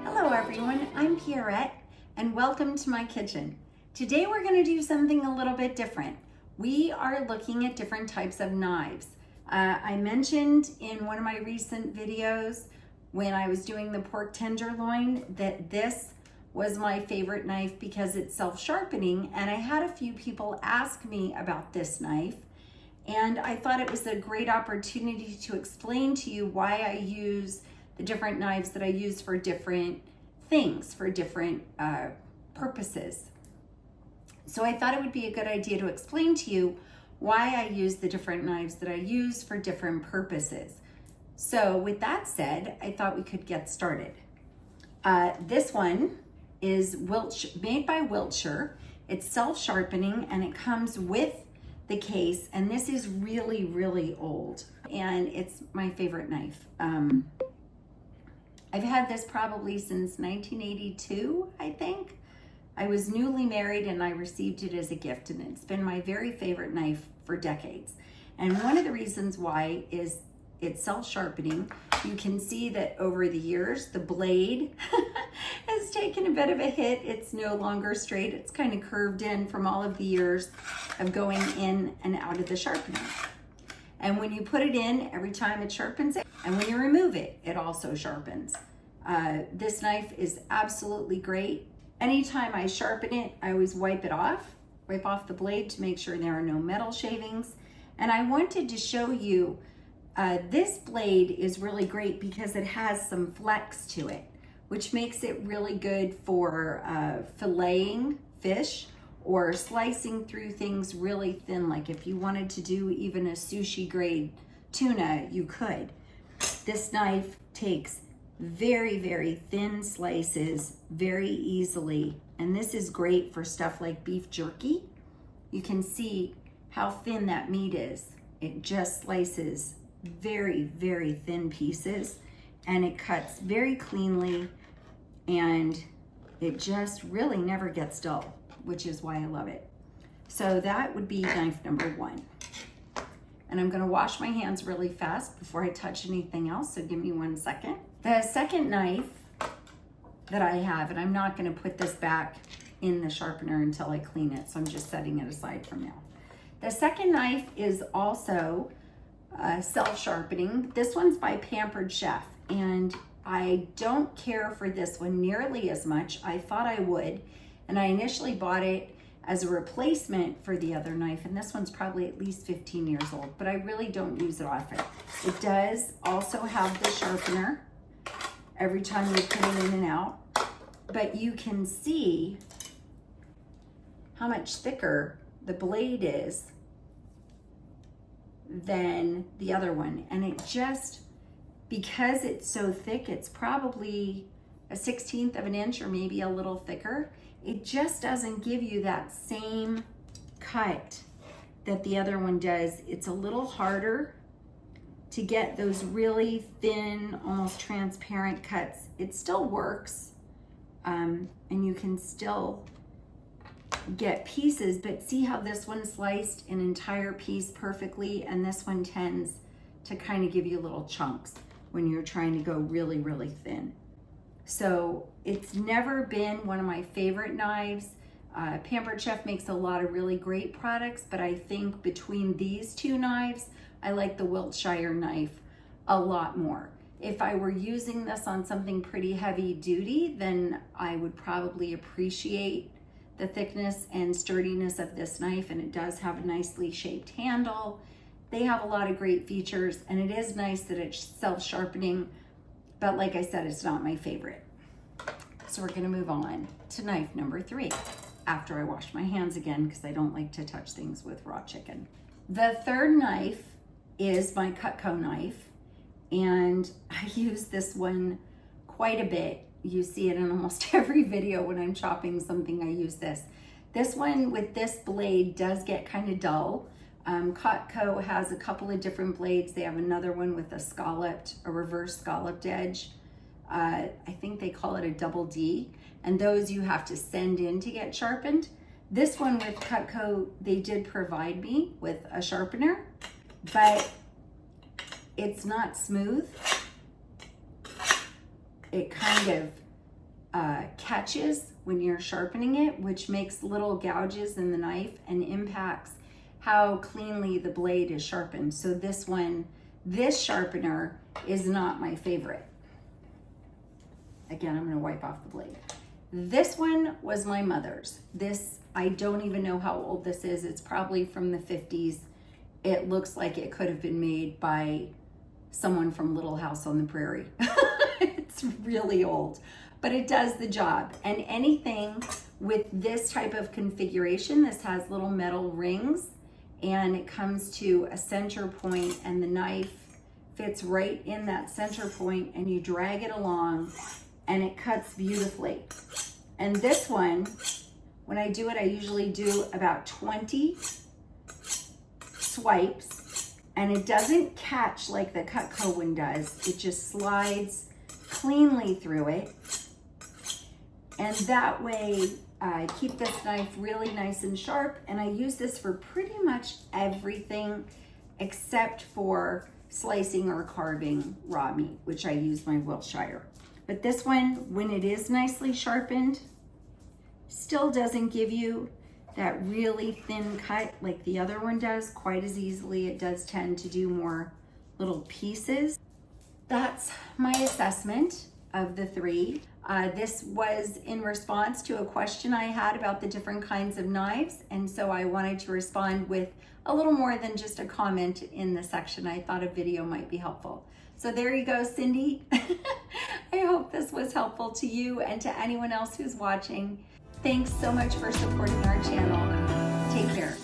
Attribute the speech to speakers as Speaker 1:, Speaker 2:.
Speaker 1: Hello everyone, I'm Pierrette and welcome to my kitchen. Today we're going to do something a little bit different. We are looking at different types of knives. I mentioned in one of my recent videos when I was doing the pork tenderloin that this was my favorite knife because it's self-sharpening, and I had a few people ask me about this knife, and I thought it was a great opportunity to explain to you why I use the different knives that I use for different things, for different purposes. So I thought it would be a good idea to explain to you why I use the different knives that I use for different purposes. So with that said, I thought we could get started. This one is made by Wiltshire. It's self-sharpening and it comes with the case, and this is really, really old, and it's my favorite knife. I've had this probably since 1982, I think. I was newly married and I received it as a gift, and it's been my very favorite knife for decades. And one of the reasons why is it's self-sharpening. You can see that over the years, the blade has taken a bit of a hit. It's no longer straight. It's kind of curved in from all of the years of going in and out of the sharpener. And when you put it in, every time it sharpens it. And when you remove it, it also sharpens. This knife is absolutely great. Anytime I sharpen it, I always wipe off the blade to make sure there are no metal shavings. And I wanted to show you, this blade is really great because it has some flex to it, which makes it really good for filleting fish or slicing through things really thin. Like if you wanted to do even a sushi grade tuna, you could. This knife takes very, very thin slices very easily, and this is great for stuff like beef jerky. You can see how thin that meat is. It just slices very, very thin pieces, and it cuts very cleanly, and it just really never gets dull, which is why I love it. So that would be knife number one. And I'm gonna wash my hands really fast before I touch anything else, so give me 1 second. The second knife that I have, and I'm not gonna put this back in the sharpener until I clean it, so I'm just setting it aside for now. The second knife is also self-sharpening. This one's by Pampered Chef, and I don't care for this one nearly as much. I thought I would, and I initially bought it as a replacement for the other knife, and this one's probably at least 15 years old, but I really don't use it often. It does also have the sharpener every time you put it in and out, but you can see how much thicker the blade is than the other one. And it just, because it's so thick, it's probably a 1/16 of an inch or maybe a little thicker. It just doesn't give you that same cut that the other one does. It's a little harder to get those really thin, almost transparent cuts. It still works, and you can still get pieces, but see how this one sliced an entire piece perfectly, and this one tends to kind of give you little chunks when you're trying to go really, really thin. So it's never been one of my favorite knives. Pampered Chef makes a lot of really great products, but I think between these two knives, I like the Wiltshire knife a lot more. If I were using this on something pretty heavy duty, then I would probably appreciate the thickness and sturdiness of this knife, and it does have a nicely shaped handle. They have a lot of great features, and it is nice that it's self-sharpening, but like I said, it's not my favorite. So we're gonna move on to knife number 3 after I wash my hands again, because I don't like to touch things with raw chicken. The third knife is my Cutco knife, and I use this one quite a bit. You see it in almost every video when I'm chopping something, I use this. This one with this blade does get kind of dull. Cutco has a couple of different blades. They have another one with a reverse scalloped edge. I think they call it a double D, and those you have to send in to get sharpened. This one with Cutco, they did provide me with a sharpener, but it's not smooth. It kind of catches when you're sharpening it, which makes little gouges in the knife and impacts how cleanly the blade is sharpened. So this sharpener is not my favorite. Again, I'm gonna wipe off the blade. This one was my mother's. This, I don't even know how old this is. It's probably from the 50s. It looks like it could have been made by someone from Little House on the Prairie. It's really old, but it does the job. And anything with this type of configuration, this has little metal rings and it comes to a center point and the knife fits right in that center point and you drag it along and it cuts beautifully. And this one, when I do it, I usually do about 20 swipes and it doesn't catch like the Cutco one does. It just slides cleanly through it. And that way I keep this knife really nice and sharp, and I use this for pretty much everything except for slicing or carving raw meat, which I use my Wiltshire. But this one, when it is nicely sharpened, still doesn't give you that really thin cut like the other one does quite as easily. It does tend to do more little pieces. That's my assessment of the three. This was in response to a question I had about the different kinds of knives, and so I wanted to respond with a little more than just a comment in the section. I thought a video might be helpful. So there you go, Cindy. I hope this was helpful to you and to anyone else who's watching. Thanks so much for supporting our channel. Take care.